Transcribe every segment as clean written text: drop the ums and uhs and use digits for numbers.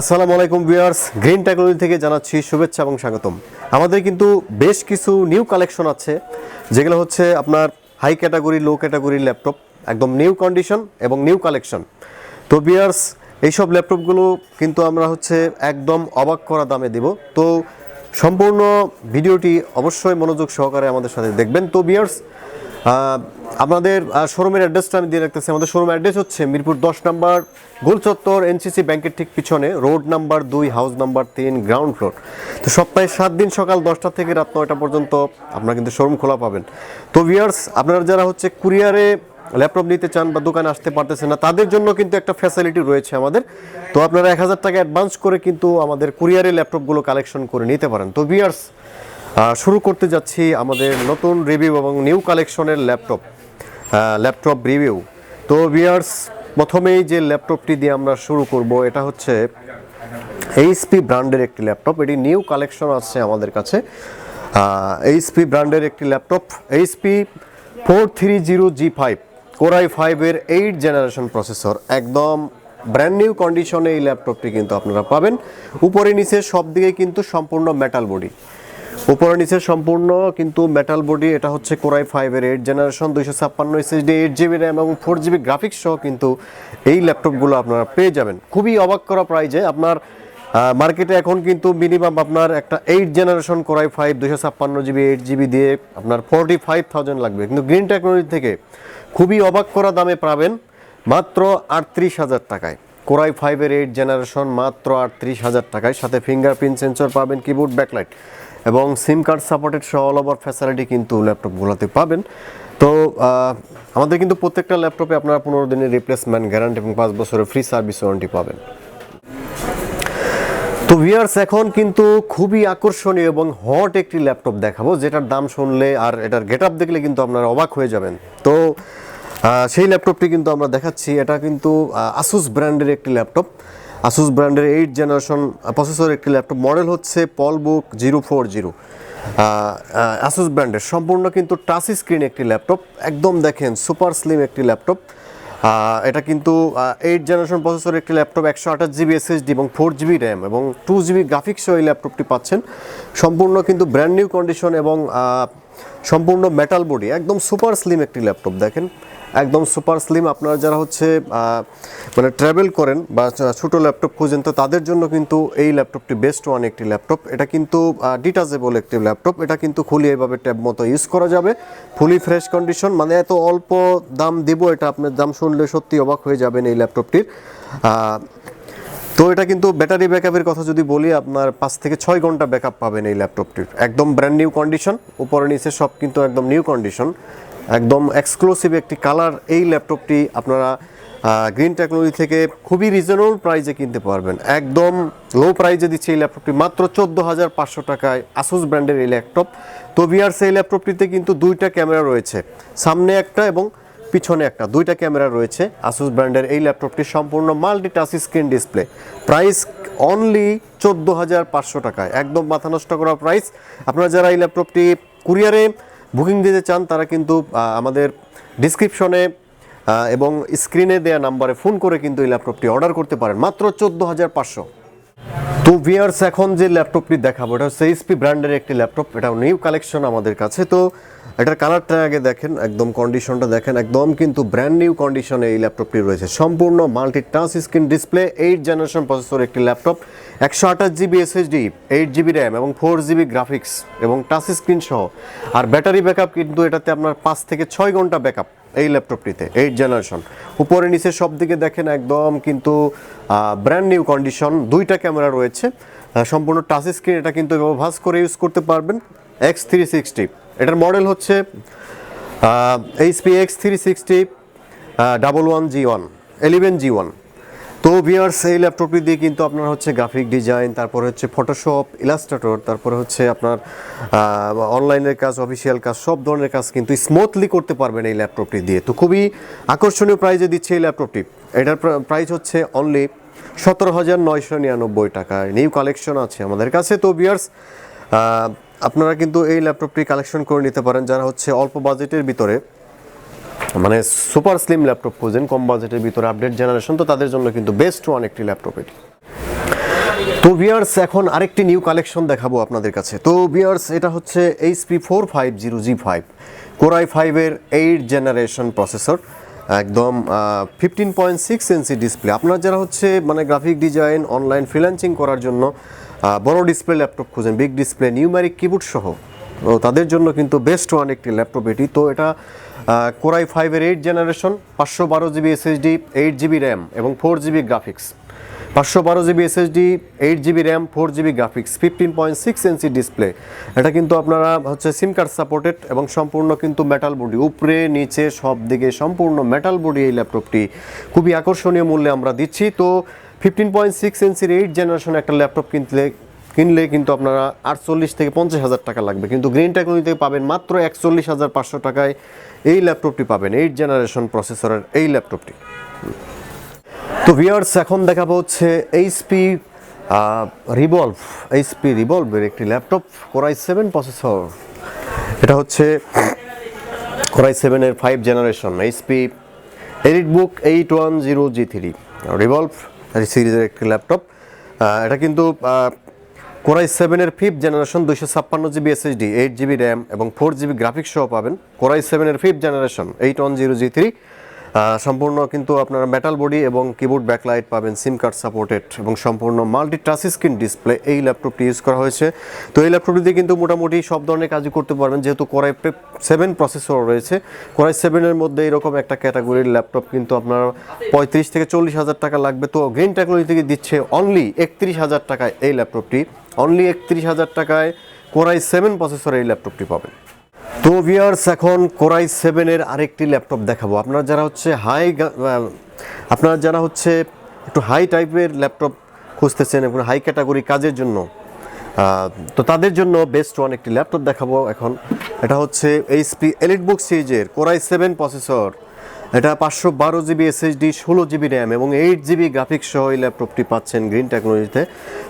আসসালামু আলাইকুম viewers, green technology থেকে জানাচ্ছি শুভেচ্ছা এবং স্বাগতম। আমাদের কিন্তু বেশ কিছু নিউ কালেকশন আছে, যেগুলো হচ্ছে আপনার হাই ক্যাটাগরি, লো ক্যাটাগরি ল্যাপটপ, একদম নিউ কন্ডিশন এবং নিউ কালেকশন। তো ভিউয়ার্স, এইসব ল্যাপটপগুলো কিন্তু আমরা হচ্ছে একদম অবাক করা দামে দিব। তো সম্পূর্ণ ভিডিওটি অবশ্যই মনোযোগ সহকারে আমাদের সাথে দেখবেন। তো ভিউয়ার্স, আমাদের শোরুমের অ্যাড্রেসটা আমি দিয়ে রাখতেছি। আমাদের শোরুম অ্যাড্রেস হচ্ছে মিরপুর 10 নম্বর গোল চত্বর, এনসিসি ব্যাংকের ঠিক পিছনে, road number 2, house number 3, ground floor. তো সপ্তাহে 7 দিন সকাল 10টা থেকে রাত 9টা পর্যন্ত আপনারা কিন্তু শোরুম খোলা পাবেন। তো ভিউয়ার্স, আপনারা যারা হচ্ছে কুরিয়ারে ল্যাপটপ নিতে চান বা দোকানে আসতে পারতেছেন না, তাদের জন্য কিন্তু একটা ফ্যাসিলিটি রয়েছে আমাদের। তো আপনারা 1000 টাকা অ্যাডভান্স করে কিন্তু আমাদের কুরিয়ারে ল্যাপটপগুলো কালেকশন করে নিতে পারেন। তো ভিউয়ার্স, শুরু করতে যাচ্ছি আমাদের নতুন রিভিউ এবং নিউ কালেকশনের ল্যাপটপ রিভিউ। তো ভিউয়ার্স, প্রথমেই যে ল্যাপটপটি দিয়ে আমরা শুরু করব, এটা হচ্ছে এইচপি ব্র্যান্ডের একটি ল্যাপটপ। এটি নিউ কালেকশন আছে আমাদের কাছে। এইচপি ব্র্যান্ডের একটি laptop, HP 430G5 Core i5 এর 8 জেনারেশন প্রসেসর, একদম ব্র্যান্ড নিউ কন্ডিশনে এই ল্যাপটপটি কিন্তু আপনারা পাবেন। উপরে নিচে সব দিকে কিন্তু সম্পূর্ণ মেটাল বডি, উপরে নিচে সম্পূর্ণ কিন্তু মেটাল বডি। এটা হচ্ছে Core i5 এর 8 জেনারেশন, 256 SSD, 8GB র্যাম এবং 4GB গ্রাফিক্স সহ কিন্তু এই ল্যাপটপগুলো আপনারা পেয়ে যাবেন খুবই অবাক করা প্রাইজে। আপনার মার্কেটে এখন কিন্তু মিনিমাম আপনার একটা 8 generation Core i5 256GB 8GB দিয়ে আপনার 45,000 লাগবে, কিন্তু গ্রিন টেকনোলজি থেকে খুবই অবাক করা দামে পাবেন মাত্র 38,000 টাকায়। Core i5 এর 8 জেনারেশন মাত্র 38,000 টাকায়, সাথে ফিঙ্গারপ্রিন্ট সেন্সর পাবেন, কিবোর্ড, ব্যাকলাইট এবং সিম কার্ড সাপোর্টেড সহ অল ওভার ফ্যাসিলিটি কিন্তু ল্যাপটপগুলোতে পাবেন। তো আমাদের কিন্তু প্রত্যেকটা ল্যাপটপে আপনারা 15 দিনের রিপ্লেসমেন্ট গ্যারান্টি এবং 5 বছরের ফ্রি সার্ভিস ওয়ারেন্টি পাবেন। তো ভিউয়ার্স, এখন কিন্তু খুবই আকর্ষণীয় এবং হট একটি ল্যাপটপ দেখাবো, যেটার দাম শুনলে আর এটার গেটআপ দেখলে কিন্তু আপনারা অবাক হয়ে যাবেন। তো সেই ল্যাপটপটি কিন্তু আমরা দেখাচ্ছি। এটা কিন্তু আসুস ব্র্যান্ডের একটি ল্যাপটপ, আসুস ব্র্যান্ডের 8 জেনারেশন প্রসেসর একটি ল্যাপটপ। মডেল হচ্ছে পলবুক 040। আসুস ব্র্যান্ডের সম্পূর্ণ কিন্তু টাচ স্ক্রিন একটি ল্যাপটপ, একদম দেখেন সুপার স্লিম একটি ল্যাপটপ। এটা কিন্তু 8 জেনারেশন প্রসেসর একটি ল্যাপটপ, 128GB SSD এবং 4GB র্যাম এবং 2GB গ্রাফিক্স সহ এই ল্যাপটপটি পাচ্ছেন। সম্পূর্ণ কিন্তু ব্র্যান্ড নিউ কন্ডিশন এবং সম্পূর্ণ মেটাল বডি, একদম সুপার স্লিম একটি ল্যাপটপ। দেখেন একদম সুপার স্লিম। আপনারা যারা হচ্ছে মানে ট্রাভেল করেন বা ছোটো ল্যাপটপ খুঁজেন, তো তাদের জন্য কিন্তু এই ল্যাপটপটি বেস্ট ওয়ান একটি ল্যাপটপ। এটা কিন্তু ডিটাচেবল একটি ল্যাপটপ, এটা কিন্তু খুলে এইভাবে ট্যাব মতো ইউজ করা যাবে, ফুলি ফ্রেশ কন্ডিশন। মানে এত অল্প দাম দিব, এটা আপনার দাম শুনলে সত্যি অবাক হয়ে যাবেন এই ল্যাপটপটির। তো এটা কিন্তু ব্যাটারি ব্যাকআপের কথা যদি বলি, আপনার 5 থেকে 6 ঘন্টা ব্যাকআপ পাবেন এই ল্যাপটপটির, একদম ব্র্যান্ড নিউ কন্ডিশন। উপরে নিচে সব কিন্তু একদম নিউ কন্ডিশন, একদম এক্সক্লুসিভ একটি কালার। এই ল্যাপটপটি আপনারা গ্রিন টেকনোলজি থেকে খুবই রিজনেবল প্রাইসে কিনতে পারবেন, একদম লো প্রাইসে দিচ্ছে এই ল্যাপটপটি মাত্র 14,500 টাকায়, আসুস ব্র্যান্ডের এই ল্যাপটপ। তো ভিউয়ার্স, এই ল্যাপটপটিতে কিন্তু 2টা ক্যামেরা রয়েছে, সামনে একটা এবং পিছনে একটা, 2টা ক্যামেরা রয়েছে। আসুস ব্র্যান্ডের এই ল্যাপটপটি সম্পূর্ণ multi touch screen display, price only 14,500 টাকায়, একদম মাথা নষ্ট করা প্রাইস। আপনারা যারা এই ল্যাপটপটি কুরিয়ারে বুকিং দিতে চান, তারা কিন্তু আমাদের ডিসক্রিপশনে এবং স্ক্রিনে দেওয়া নাম্বারে ফোন করে কিন্তু এই ল্যাপটপটি অর্ডার করতে পারেন মাত্র 14,500। তো ভিউয়ার্স, এখন যে ল্যাপটপটি দেখাবো, এটা হচ্ছে এইচপি ব্র্যান্ডের একটি ল্যাপটপ, এটা নিউ কালেকশন আমাদের কাছে। তো এটার কালারটা আগে দেখেন, একদম কন্ডিশনটা দেখেন, একদম কিন্তু ব্র্যান্ড নিউ কন্ডিশনে এই ল্যাপটপটি রয়েছে। সম্পূর্ণ multi touch screen display, 8 generation processor একটি laptop, 128GB SSD, 8GB RAM এবং 4GB গ্রাফিক্স এবং টাচ স্ক্রিন সহ। আর ব্যাটারি ব্যাকআপ কিন্তু এটাতে আপনার 5 থেকে 6 ঘন্টা ব্যাকআপ এই ল্যাপটপটিতে, 8 জেনারেশন। উপরে নিচে সব দিকে দেখেন একদম কিন্তু ব্র্যান্ড নিউ কন্ডিশন। 2টা ক্যামেরা রয়েছে, সম্পূর্ণ টাচ স্ক্রিন। এটা কিন্তু ভাস করে ইউজ করতে পারবেন। X360 এটার মডেল হচ্ছে HP X360 11G1 11G1। তো ভিউয়ার্স, এই ল্যাপটপটি দিয়ে কিন্তু আপনার হচ্ছে গ্রাফিক ডিজাইন, তারপরে হচ্ছে ফটোশপ, ইলাস্ট্রেটর, তারপরে হচ্ছে আপনার অনলাইনের কাজ, অফিসিয়াল কাজ, সব ধরনের কাজ কিন্তু স্মুথলি করতে পারবেন এই ল্যাপটপটি দিয়ে। তো খুবই আকর্ষণীয় প্রাইজে দিচ্ছে এই ল্যাপটপটি। এটার প্রাইস হচ্ছে অনলি 17,999 টাকায়। নিউ কালেকশন আছে আমাদের কাছে। তো ভিউয়ার্স, আপনারা কিন্তু এই ল্যাপটপটি কালেকশন করে নিতে পারেন যারা হচ্ছে অল্প বাজেটের ভিতরে মানে সুপার স্লিম ল্যাপটপ খুঁজেন, কম বাজেটের ভিতরে আপডেট জেনারেশন, তো তাদের জন্য কিন্তু বেস্ট ওয়ান একটি ল্যাপটপ এটি। তো ভিউয়ার্স এখন আরেকটি নিউ কালেকশন দেখাবো আপনাদের কাছে। তো ভিউয়ার্স এটা হচ্ছে HP 450G5 Core i5 এর 8 জেনারেশন প্রসেসর, একদম 15.6 ইঞ্চি ডিসপ্লে। আপনারা যারা হচ্ছে মানে গ্রাফিক ডিজাইন অনলাইন ফ্রিল্যান্সিং করার জন্য বড় ডিসপ্লে ল্যাপটপ খুঁজেন, বিগ ডিসপ্লে নিউমেরিক কিবোর্ড সহ, তো তাদের জন্য কিন্তু বেস্ট ওয়ান একটি ল্যাপটপ এটি। তো এটা Core i5 এর 8 generation, 512GB SSD, 8GB RAM এবং 4GB graphics. 512GB SSD, 8GB RAM, 4GB graphics, 15.6 inch display. এটা কিন্তু আপনারা হচ্ছে সিম কার্ড সাপোর্টেড এবং সম্পূর্ণ কিন্তু মেটাল বডি, উপরে নিচে সব দিকে সম্পূর্ণ মেটাল বডি। এই ল্যাপটপটি খুবই আকর্ষণীয় মূল্যে আমরা দিচ্ছি। তো 15.6 ইঞ্চির 8 জেনারেশন একটা ল্যাপটপ কিনলে কিন্তু আপনারা 48 থেকে 50,000 টাকা লাগবে, কিন্তু গ্রিন টেকনোলজি থেকে পাবেন মাত্র 41,500 টাকায় এই ল্যাপটপটি পাবেন, 8 জেনারেশন প্রসেসরের এই ল্যাপটপটি। তো ভিউয়ার্স এখন দেখাবো হচ্ছে HP রিভলভের একটি ল্যাপটপ, Core i7 প্রসেসর। এটা হচ্ছে Core i7 এর 5 generation HP EliteBook 810G3 revolve সিরিজের একটি ল্যাপটপ। এটা কিন্তু Core i7 এর 5th generation, 256GB SSD, 8GB RAM এবং 4GB গ্রাফিক্স সহ পাবেন। Core i7 এর 5th জেনারেশন 810G3 সম্পূর্ণ কিন্তু আপনারা মেটাল বডি এবং কিবোর্ড ব্যাকলাইট পাবেন, সিম কার্ড সাপোর্টেড এবং সম্পূর্ণ মাল্টি টাচ স্ক্রিন ডিসপ্লে এই ল্যাপটপটি ইউজ করা হয়েছে। তো এই ল্যাপটপটি দিয়ে কিন্তু মোটামুটি সব ধরনের কাজই করতে পারবেন, যেহেতু Core i7 প্রসেসর রয়েছে। Core i7 এর মধ্যে এরকম একটা ক্যাটাগরির ল্যাপটপ কিন্তু আপনার 35 থেকে 40,000 টাকা লাগবে। তো গ্রিন টেকনোলজি থেকে দিচ্ছে অনলি 31,000 টাকায় এই ল্যাপটপটি, অনলি 31,000 টাকায় Core i7 প্রসেসর এই ল্যাপটপটি পাবেন। তো ভিউয়ার্স এখন Core i7 এর আরেকটি ল্যাপটপ দেখাবো। আপনারা যারা হচ্ছে একটু হাই টাইপের ল্যাপটপ খুঁজতেছেন এবং হাই ক্যাটাগরি কাজের জন্য, তো তাদের জন্য বেস্ট ওয়ান একটি ল্যাপটপ দেখাবো এখন। এটা হচ্ছে HP EliteBook সিরিজের Core i7 প্রসেসর। এটা 512GB SSD, 16GB র্যাম এবং 8GB গ্রাফিক্স সহ এই ল্যাপটপটি পাচ্ছেন গ্রিন টেকনোলজিতে।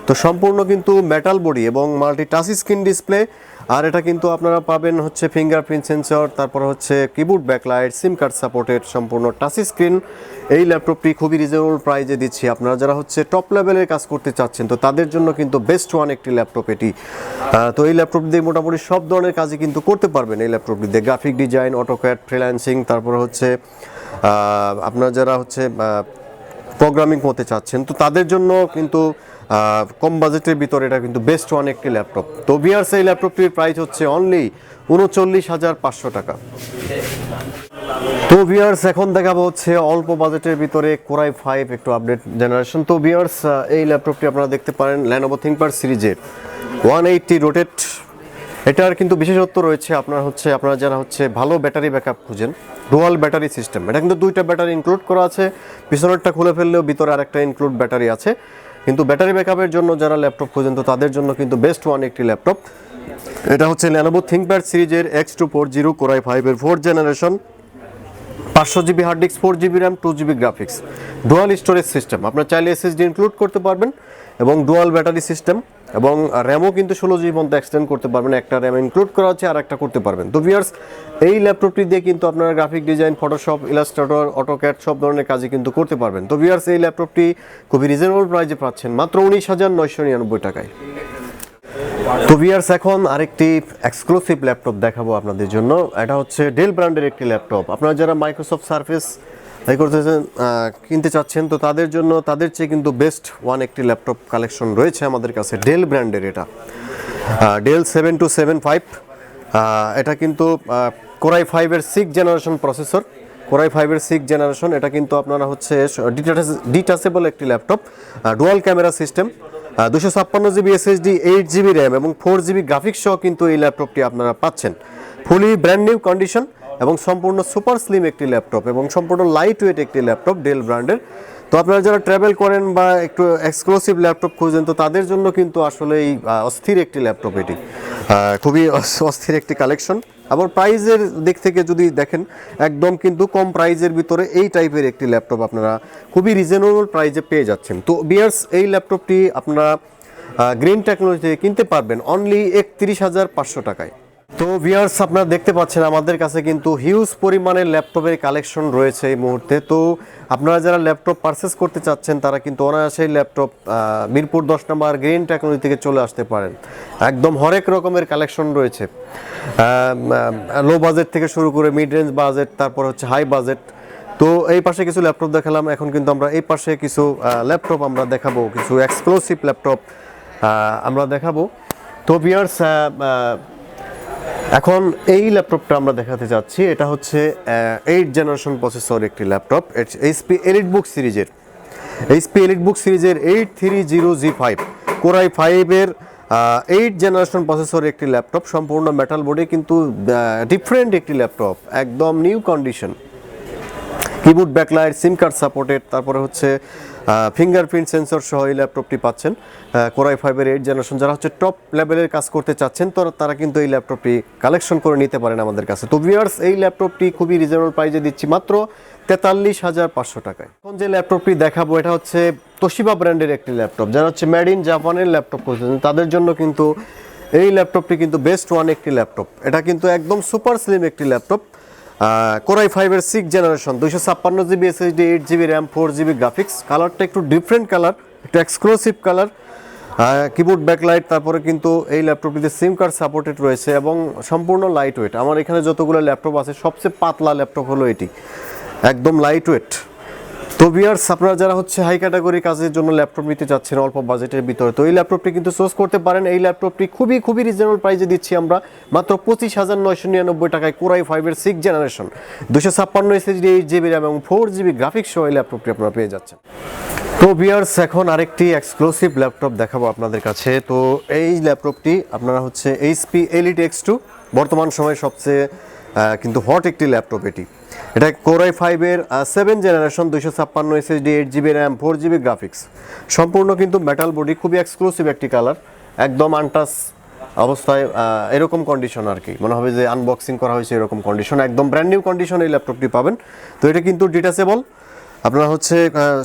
তো সম্পূর্ণ কিন্তু মেটাল বডি এবং মাল্টি টাচ স্ক্রিন ডিসপ্লে। আর এটা কিন্তু আপনারা পাবেন হচ্ছে ফিঙ্গারপ্রিন্ট সেন্সর, তারপর হচ্ছে কিবোর্ড ব্যাকলাইট, সিম কার্ড সাপোর্টেড, সম্পূর্ণ টাচ স্ক্রিন। এই ল্যাপটপটি খুবই রিজনেবল প্রাইজে দিচ্ছি। আপনারা যারা হচ্ছে টপ লেভেলের কাজ করতে চাচ্ছেন, তো তাদের জন্য কিন্তু বেস্ট ওয়ান একটি ল্যাপটপ এটি। তো এই ল্যাপটপ দিয়ে মোটামুটি সব ধরনের কাজই কিন্তু করতে পারবেন এই ল্যাপটপটি দিয়ে, গ্রাফিক ডিজাইন, অটোক্যাড, ফ্রিল্যান্সিং, তারপর হচ্ছে আপনারা যারা হচ্ছে প্রোগ্রামিং করতে চাচ্ছেন, তো তাদের জন্য কিন্তু কম বাজেটের ভিতরে এটা কিন্তু বেস্ট ওয়ান একটি ল্যাপটপ। তো ভিউয়ার্স এই ল্যাপটপটির প্রাইস হচ্ছে অনলি 39,500 টাকা। তো ভিউয়ার্স এখন দেখাবো হচ্ছে অল্প বাজেটের ভিতরে Core i5 একটু আপডেট জেনারেশন। তো ভিউয়ার্স এই ল্যাপটপটি আপনারা দেখতে পারেন Lenovo ThinkPad সিরিজের 180 রোটেট। এটার কিন্তু বিশেষত্ব রয়েছে, আপনারা যারা হচ্ছে ভালো ব্যাটারি ব্যাকআপ খুঁজেন, ডুয়াল ব্যাটারি সিস্টেম। এটা কিন্তু দুইটা ব্যাটারি ইনক্লুড করা আছে, পিছনেরটা খুলে ফেললেও ভিতরে আরেকটা ইনক্লুড ব্যাটারি আছে। কিন্তু ব্যাটারি ব্যাকআপের জন্য যারা ল্যাপটপ খুঁজেন, তো তাদের জন্য কিন্তু বেস্ট ওয়ান একটি ল্যাপটপ। এটা হচ্ছে Lenovo ThinkPad সিরিজের X240 Core i5 এর 4th জেনারেশন, 500GB hard disk, 4GB RAM, 2GB graphics, dual storage system. আপনার চাইলে SSD ইনক্লুড করতে পারবেন এবং ডুয়াল ব্যাটারি সিস্টেম এবং র্যামও কিন্তু 16GB পর্যন্ত এক্সটেন্ড করতে পারবেন। একটা র্যাম ইনক্লুড করা আছে আর একটা করতে পারবেন। তো ভিউয়ার্স এই ল্যাপটপটি দিয়ে কিন্তু আপনারা graphic design, Photoshop, Illustrator, AutoCAD সব ধরনের কাজই কিন্তু করতে পারবেন। তো ভিউয়ার্স এই ল্যাপটপটি খুবই রিজনেবল প্রাইসে পাচ্ছেন মাত্র 19,999 টাকায়। তো ভিউয়ার্স এখন আরেকটি এক্সক্লুসিভ ল্যাপটপ দেখাবো আপনাদের জন্য। এটা হচ্ছে ডেল ব্র্যান্ডের একটি ল্যাপটপ। আপনারা যারা মাইক্রোসফট সার্ফেস কিনতে চাচ্ছেন, তো তাদের জন্য তাদের চেয়ে কিন্তু বেস্ট ওয়ান একটি ল্যাপটপ কালেকশন রয়েছে আমাদের কাছে, ডেল ব্র্যান্ডের। এটা ডেল 7275। এটা কিন্তু Core i5 এর 6th generation processor, Core i5 এর 6th জেনারেশন। এটা কিন্তু আপনারা হচ্ছে ডিটাচেবল একটি laptop, dual camera system, 256GB SSD, 8GB RAM এবং 4GB গ্রাফিক্স সহ কিন্তু এই ল্যাপটপটি আপনারা পাচ্ছেন। ফুলি ব্র্যান্ড নিউ কন্ডিশন এবং সম্পূর্ণ সুপার স্লিম একটি ল্যাপটপ এবং সম্পূর্ণ লাইট ওয়েট একটি ল্যাপটপ ডেল ব্র্যান্ডের। তো আপনারা যারা ট্রাভেল করেন বা একটু এক্সক্লুসিভ ল্যাপটপ খুঁজেন, তো তাদের জন্য কিন্তু আসলে এই অস্থির একটি ল্যাপটপ এটি, খুবই অস্থির একটি কালেকশন। আবার প্রাইজের দিক থেকে যদি দেখেন, একদম কিন্তু কম প্রাইজের ভিতরে এই টাইপের একটি ল্যাপটপ আপনারা খুবই রিজনেবল প্রাইজে পেয়ে যাচ্ছেন। তো ভিউয়ার্স এই ল্যাপটপটি আপনারা গ্রিন টেকনোলজি থেকে কিনতে পারবেন অনলি 31,500 টাকায়। তো ভিউয়ার্স, আপনারা দেখতে পাচ্ছেন আমাদের কাছে কিন্তু হিউজ পরিমাণের ল্যাপটপের কালেকশন রয়েছে এই মুহূর্তে। তো আপনারা যারা ল্যাপটপ পারচেস করতে চাচ্ছেন তারা কিন্তু অনায়াসেই ল্যাপটপ মিরপুর 10 নম্বর গ্রিন টেকনোলজি থেকে চলে আসতে পারেন। একদম হরেক রকমের কালেকশন রয়েছে, লো বাজেট থেকে শুরু করে মিড রেঞ্জ বাজেট, তারপর হচ্ছে হাই বাজেট। তো এই পাশে কিছু ল্যাপটপ দেখালাম, এখন কিন্তু আমরা এই পাশে কিছু ল্যাপটপ আমরা দেখাবো, কিছু এক্সক্লুসিভ ল্যাপটপ আমরা দেখাবো। তো ভিউয়ার্স, এখন এই ল্যাপটপটা আমরা দেখাতে যাচ্ছি, এটা হচ্ছে 8 জেনারেশন প্রসেসর একটি ল্যাপটপ, এইচপি এলিটবুক সিরিজের 8300G5 কোর i5 এর 8 জেনারেশন প্রসেসর একটি ল্যাপটপ, সম্পূর্ণ মেটাল বডি, কিন্তু ডিফারেন্ট একটি ল্যাপটপ, একদম নিউ কন্ডিশন। কিবোর্ড ব্যাকলাইট, সিম কার্ড সাপোর্টেড, তারপরে হচ্ছে ফিঙ্গারপ্রিন্ট সেন্সর সহ এই ল্যাপটপটি পাচ্ছেন। কোর i5 এর 8 জেনারেশন, যারা হচ্ছে টপ লেভেলের কাজ করতে চাচ্ছেন তো তারা কিন্তু এই ল্যাপটপটি কালেকশন করে নিতে পারেন আমাদের কাছে। তো ভিউয়ার্স, এই ল্যাপটপটি খুবই রিজনেবল প্রাইসে দিচ্ছি মাত্র 43,500 টাকায়। এখন যে ল্যাপটপটি দেখাবো এটা হচ্ছে তোশিবা ব্র্যান্ডের একটি ল্যাপটপ, যারা হচ্ছে মেড ইন জাপানের ল্যাপটপ করছেন তাদের জন্য কিন্তু এই ল্যাপটপটি কিন্তু বেস্ট ওয়ান একটি ল্যাপটপ। এটা কিন্তু একদম সুপার স্লিম একটি ল্যাপটপ, কোর i5 এর 6 generation, 256GB SSD, 8GB RAM, 4GB graphics. কালারটা একটু ডিফারেন্ট কালার, একটু এক্সক্লুসিভ কালার, কিবোর্ড ব্যাকলাইট, তারপরে কিন্তু এই ল্যাপটপটিতে সিম কার্ড সাপোর্টেড রয়েছে এবং সম্পূর্ণ লাইট ওয়েট। আমার এখানে যতগুলো ল্যাপটপ আছে সবচেয়ে পাতলা ল্যাপটপ হলো এটি, একদম লাইট ওয়েট। তো ভিউয়ার্স, আপনারা যারা হচ্ছে হাই ক্যাটাগরি কাজের জন্য ল্যাপটপ নিতে চাচ্ছেন অল্প বাজেটের ভিতরে, তো এই ল্যাপটপটি কিন্তু চুজ করতে পারেন। এই ল্যাপটপটি খুবই রিজনেবল প্রাইসে দিচ্ছি আমরা মাত্র 25,999 টাকায়। কোর i5 এর 6 জেনারেশন, 256 SSD, 8GB র্যাম এবং 4GB গ্রাফিক্স সহ এই ল্যাপটপটি আপনারা পেয়ে যাচ্ছেন। তো ভিউয়ার্স, এখন আরেকটি এক্সক্লুসিভ ল্যাপটপ দেখাবো আপনাদের কাছে। তো এই ল্যাপটপটি আপনারা হচ্ছে এইচপি এলিট X2, বর্তমান সময়ে সবচেয়ে কিন্তু হট একটি ল্যাপটপ এটি। এটা কোর i5 এর 7 generation, 256 SSD, 8GB RAM, 4GB graphics, সম্পূর্ণ কিন্তু মেটাল বডি, খুবই এক্সক্লুসিভ একটি কালার, একদম আনটাচ অবস্থায়, এরকম কন্ডিশন আর কি, মনে হবে যে আনবক্সিং করা হয়েছে এরকম কন্ডিশন, একদম ব্র্যান্ড নিউ কন্ডিশন এই ল্যাপটপটি পাবেন। তো এটা কিন্তু ডিটাচেবল, আপনারা হচ্ছে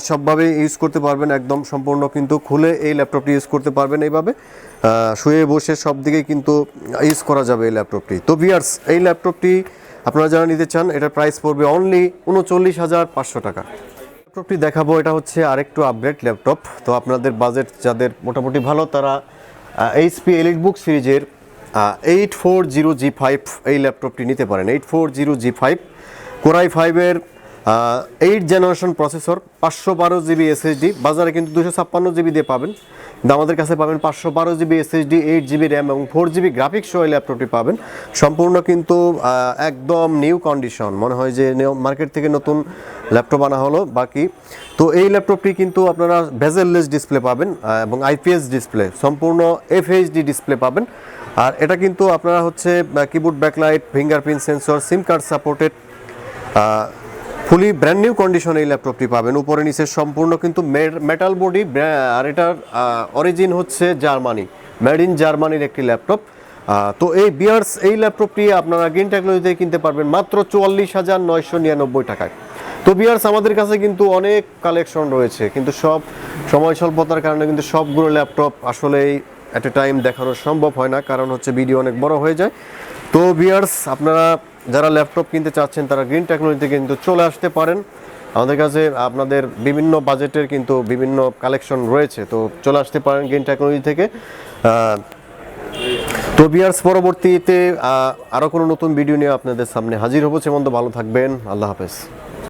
সবভাবে ইউজ করতে পারবেন, একদম সম্পূর্ণ কিন্তু খুলে এই ল্যাপটপটি ইউজ করতে পারবেন এইভাবে, শুয়ে বসে সব দিকে কিন্তু ইউজ করা যাবে এই ল্যাপটপটি। তো ভিউয়ার্স, এই ল্যাপটপটি আপনারা যারা নিতে চান এটার প্রাইস পড়বে অনলি 39,500 টাকা। ল্যাপটপটি দেখাবো, এটা হচ্ছে আরেকটু আপগ্রেড ল্যাপটপ। তো আপনাদের বাজেট যাদের মোটামুটি ভালো তারা এইচপি এলিটবুক সিরিজের 840G5 এই ল্যাপটপটি নিতে পারেন। 840G5 কোর i5 এর 8 জেনারেশন প্রসেসর, 512GB SSD, বাজারে কিন্তু 256GB দিয়ে পাবেন, কিন্তু আমাদের কাছে পাবেন 512GB SSD, 8GB র্যাম এবং 4GB গ্রাফিক্স সহ এই ল্যাপটপটি পাবেন। সম্পূর্ণ কিন্তু একদম নিউ কন্ডিশন, মনে হয় যে মার্কেট থেকে নতুন ল্যাপটপ আনা হলো বাকি। তো এই ল্যাপটপটি কিন্তু আপনারা বেজেললেস ডিসপ্লে পাবেন এবং IPS ডিসপ্লে, সম্পূর্ণ FHD ডিসপ্লে পাবেন। আর এটা কিন্তু আপনারা হচ্ছে keyboard backlight, fingerprint sensor, SIM card supported, fully brand new condition এই ল্যাপটপটি পাবেন। উপরে নিচে সম্পূর্ণ কিন্তু মেটাল বডি, আর এটার অরিজিন হচ্ছে জার্মানি, মেড ইন জার্মানির একটি ল্যাপটপ। তো এই ভিউয়ার্স, এই ল্যাপটপটি আপনারা গ্রিন টেকনোলজিতে কিনতে পারবেন মাত্র 44,999 টাকায়। তো ভিউয়ার্স, আমাদের কাছে কিন্তু অনেক কালেকশন রয়েছে, কিন্তু সব সময় স্বল্পতার কারণে কিন্তু সবগুলো ল্যাপটপ আসলেই এট এ টাইম দেখানো সম্ভব হয় না, কারণ হচ্ছে ভিডিও অনেক বড় হয়ে যায়। তো ভিউয়ার্স, আপনারা যারা ল্যাপটপ কিনতে চাচ্ছেন তারা গ্রিন টেকনোলজিতে কিন্তু চলে আসতে পারেন। আমাদের কাছে আপনাদের বিভিন্ন বাজেটের কিন্তু বিভিন্ন কালেকশন রয়েছে, তো চলে আসতে পারেন গ্রিন টেকনোলজি থেকে। তো ভিউয়ার্স, পরবর্তীতে আরও কোনো নতুন ভিডিও নিয়ে আপনাদের সামনে হাজির হবো। সে মতো ভালো থাকবেন, আল্লাহ হাফেজ।